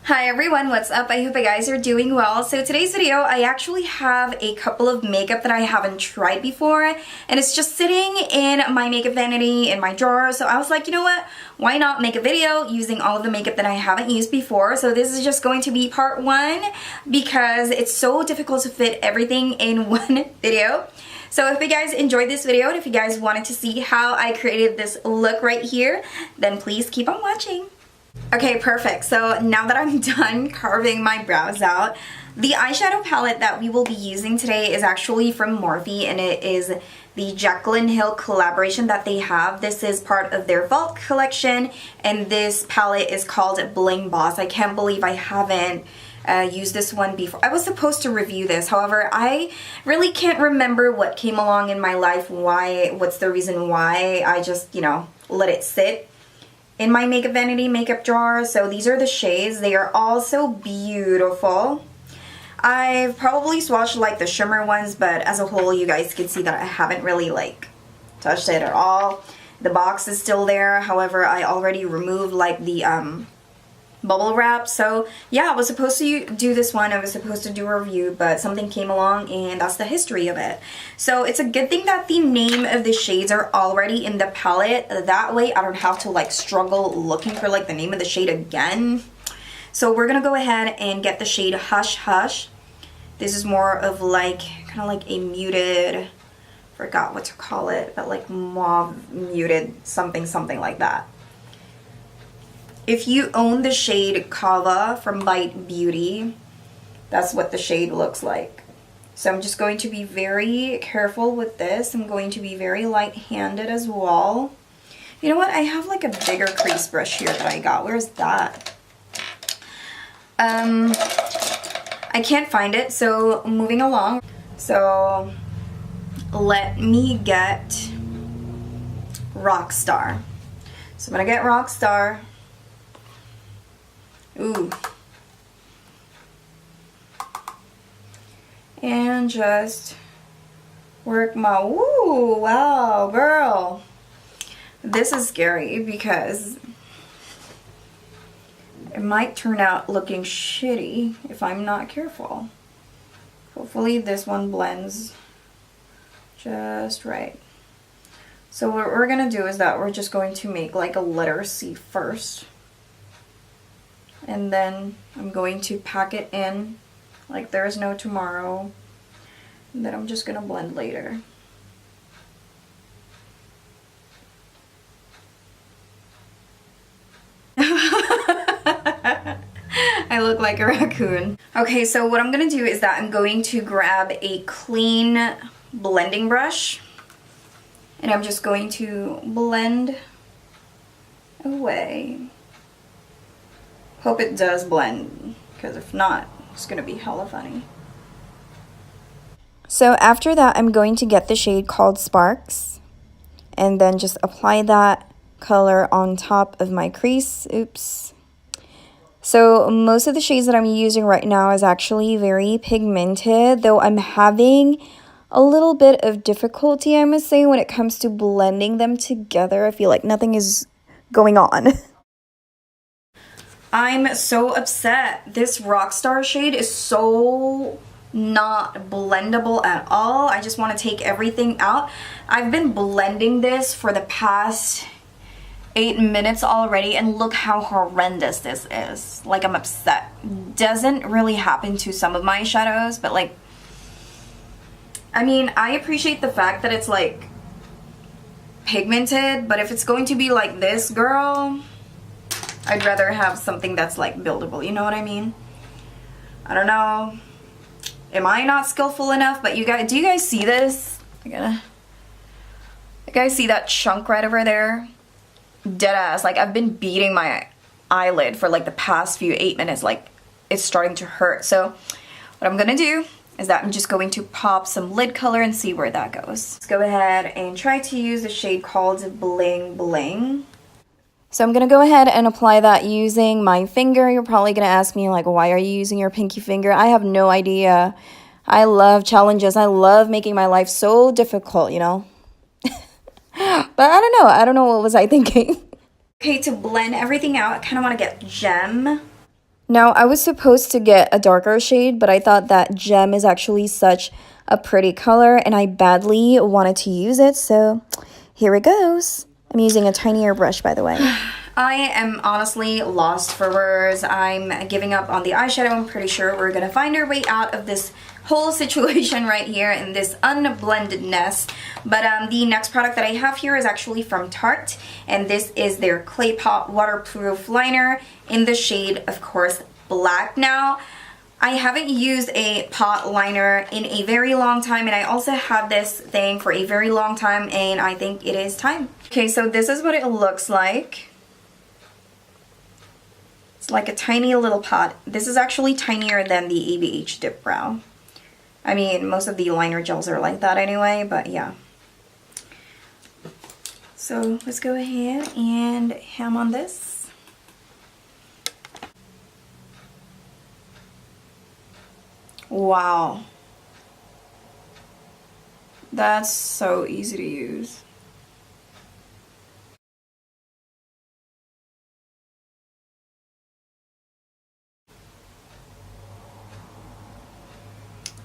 Hi everyone, what's up? I hope you guys are doing well. So today's video, I actually have a couple of makeup that I haven't tried before, and it's just sitting in my makeup vanity in my drawer. So I was like, you know what? Why not make a video using all of the makeup that I haven't used before? So this is just going to be part one because it's so difficult to fit everything in one video. So if you guys enjoyed this video and if you guys wanted to see how I created this look right here, then please keep on watching. Okay, perfect. So now that I'm done carving my brows out, the eyeshadow palette that we will be using today is actually from Morphe, and it is the Jaclyn Hill collaboration that they have. This is part of their Vault collection, and this palette is called Bling Boss. I can't believe I haven't used this one before. I was supposed to review this, however, I really can't remember what came along in my life, what's the reason why I just, let it sit in my makeup vanity makeup drawer. So these are the shades. They are all so beautiful. I've probably swatched like the shimmer ones, but as a whole you guys can see that I haven't really like touched it at all. The box is still there, however I already removed like the bubble wrap. So yeah, I was supposed to do this one, I was supposed to do a review, but something came along and that's the history of it. So it's a good thing that the name of the shades are already in the palette, that way I don't have to like struggle looking for like the name of the shade again. So we're gonna go ahead and get the shade Hush Hush. This is more of like kind of like a muted, forgot what to call it, but like mauve muted something like that. If you own the shade Kava from Bite Beauty, that's what the shade looks like. So I'm just going to be very careful with this. I'm going to be very light-handed as well. You know what? I have like a bigger crease brush here that I got. Where's that? I can't find it, so moving along. So let me get Rockstar. So I'm gonna get Rockstar. Ooh. And just work my, ooh, wow, girl. This is scary because it might turn out looking shitty if I'm not careful. Hopefully this one blends just right. So what we're gonna do is that we're just going to make like a letter C first. And then I'm going to pack it in like there's no tomorrow. And then I'm just going to blend later. I look like a raccoon. Okay, so what I'm going to do is that I'm going to grab a clean blending brush. And I'm just going to blend away. Hope it does blend, because if not, it's going to be hella funny. So after that, I'm going to get the shade called Sparks, and then just apply that color on top of my crease. Oops. So most of the shades that I'm using right now is actually very pigmented, though I'm having a little bit of difficulty, I must say, when it comes to blending them together. I feel like nothing is going on. I'm so upset. This Rockstar shade is so not blendable at all. I just want to take everything out. I've been blending this for the past 8 minutes already, and look how horrendous this is. Like, I'm upset. Doesn't really happen to some of my shadows, but like, I mean, I appreciate the fact that it's like pigmented, but if it's going to be like this, girl, I'd rather have something that's like buildable, you know what I mean? I don't know. Am I not skillful enough? But you guys, do you guys see this? You guys see that chunk right over there? Deadass. Like, I've been beating my eyelid for like the past few 8 minutes. Like, it's starting to hurt. So what I'm gonna do is that I'm just going to pop some lid color and see where that goes. Let's go ahead and try to use the shade called Bling Bling. So I'm going to go ahead and apply that using my finger. You're probably going to ask me, like, why are you using your pinky finger? I have no idea. I love challenges. I love making my life so difficult, you know? But I don't know. I don't know what was I thinking. Okay, to blend everything out, I kind of want to get Gem Now, I was supposed to get a darker shade, but I thought that gem is actually such a pretty color, and I badly wanted to use it, so here it goes. I'm using a tinier brush, by the way. I am honestly lost for words. I'm giving up on the eyeshadow. I'm pretty sure we're gonna find our way out of this whole situation right here in this unblendedness. But the next product that I have here is actually from Tarte, and this is their Clay Pot Waterproof Liner in the shade, of course, black. Now, I haven't used a pot liner in a very long time, and I also had this thing for a very long time, and I think it is time. Okay, so this is what it looks like. It's like a tiny little pot. This is actually tinier than the ABH Dip Brow. I mean, most of the liner gels are like that anyway, but yeah. So let's go ahead and ham on this. Wow. That's so easy to use.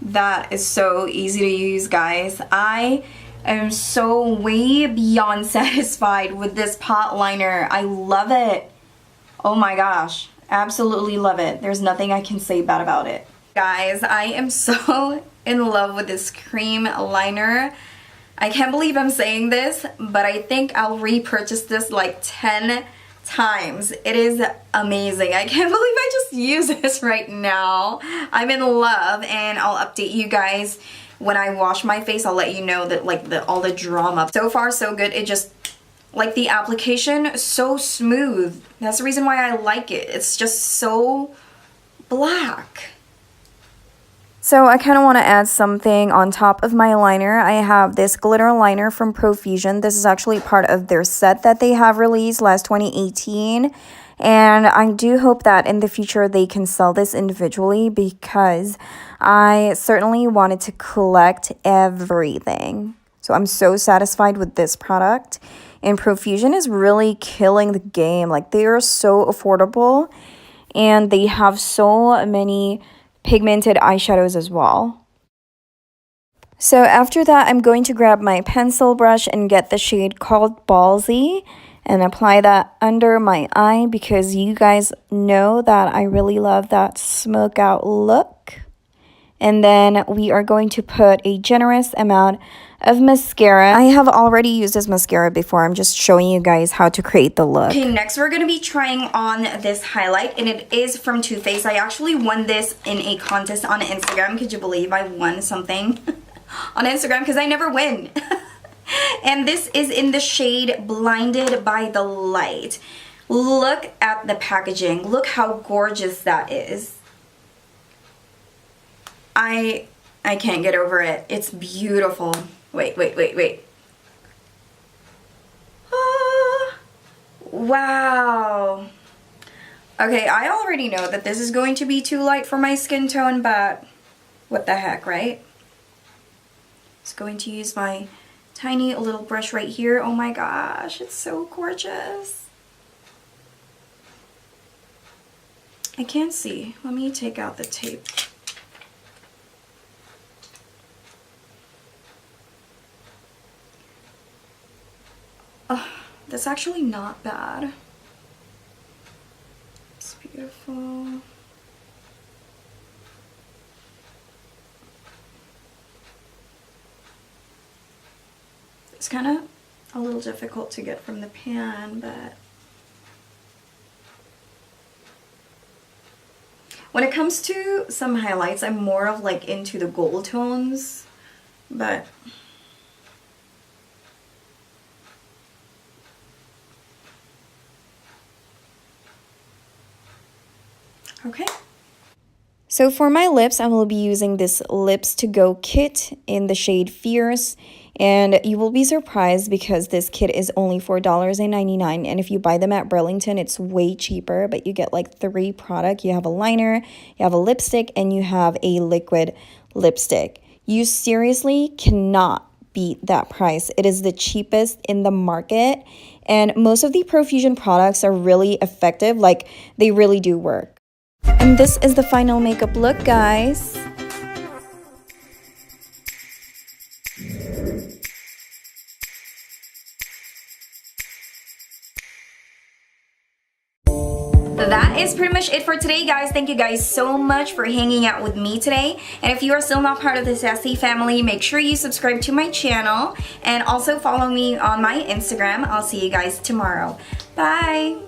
That is so easy to use, guys. I am so way beyond satisfied with this pot liner. I love it. Oh my gosh. Absolutely love it. There's nothing I can say bad about it. Guys, I am so in love with this cream liner. I can't believe I'm saying this, but I think I'll repurchase this like 10 times. It is amazing. I can't believe I just use this right now. I'm in love, and I'll update you guys when I wash my face. I'll let you know that like all the drama. So far so good. It just, like, the application, so smooth. That's the reason why I like it. It's just so black. So I kind of want to add something on top of my liner. I have this glitter liner from Profusion. This is actually part of their set that they have released last 2018. And I do hope that in the future they can sell this individually, because I certainly wanted to collect everything. So I'm so satisfied with this product. And Profusion is really killing the game. Like, they are so affordable, and they have so many pigmented eyeshadows as well. So after that, I'm going to grab my pencil brush and get the shade called Ballsy and apply that under my eye, because you guys know that I really love that smoke out look. And then we are going to put a generous amount of mascara. I have already used this mascara before. I'm just showing you guys how to create the look. Okay, next we're going to be trying on this highlight, and it is from Too Faced. I actually won this in a contest on Instagram. Could you believe I won something on Instagram? Because I never win. And this is in the shade Blinded by the Light. Look at the packaging. Look how gorgeous that is. I can't get over it. It's beautiful. Wait. Ah, wow. Okay, I already know that this is going to be too light for my skin tone, but what the heck, right? Just going to use my tiny little brush right here. Oh my gosh, it's so gorgeous. I can't see. Let me take out the tape. Oh, that's actually not bad. It's beautiful. It's kind of a little difficult to get from the pan, but when it comes to some highlights, I'm more of like into the gold tones, but okay. So for my lips, I will be using this Lips to Go kit in the shade Fierce. And you will be surprised because this kit is only $4.99. And if you buy them at Burlington, it's way cheaper. But you get like 3 products. You have a liner, you have a lipstick, and you have a liquid lipstick. You seriously cannot beat that price. It is the cheapest in the market. And most of the Profusion products are really effective. Like, they really do work. And this is the final makeup look, guys. That is pretty much it for today, guys. Thank you guys so much for hanging out with me today. And if you are still not part of the Jesi family, make sure you subscribe to my channel and also follow me on my Instagram. I'll see you guys tomorrow. Bye!